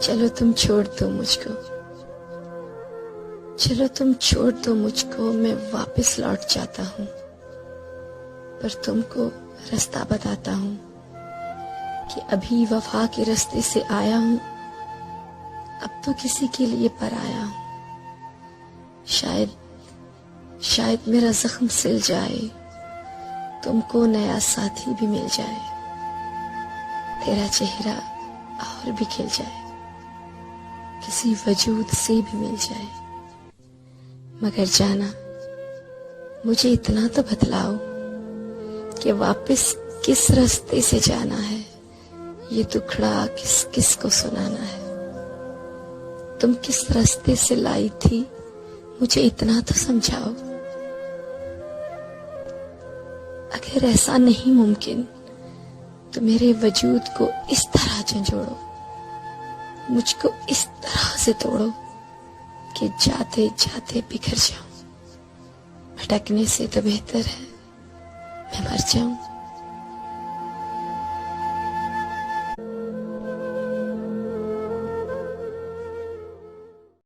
चलो तुम छोड़ दो मुझको, चलो तुम छोड़ दो मुझको, मैं वापस लौट जाता हूँ। पर तुमको रास्ता बताता हूँ कि अभी वफा के रास्ते से आया हूँ, अब तो किसी के लिए पर आया हूँ। शायद मेरा जख्म सिल जाए, तुमको नया साथी भी मिल जाए, तेरा चेहरा और भी खिल जाए, किसी वजूद से भी मिल जाए। मगर जाना मुझे इतना तो बतलाओ कि वापस किस रास्ते से जाना है, ये दुखड़ा किस किस को सुनाना है। तुम किस रास्ते से लाई थी, मुझे इतना तो समझाओ। अगर ऐसा नहीं मुमकिन तो मेरे वजूद को इस तरह झंझोड़ो, मुझको इस तरह से तोड़ो कि जाते जाते बिखर जाऊं। भटकने से तो बेहतर है मैं मर जाऊं।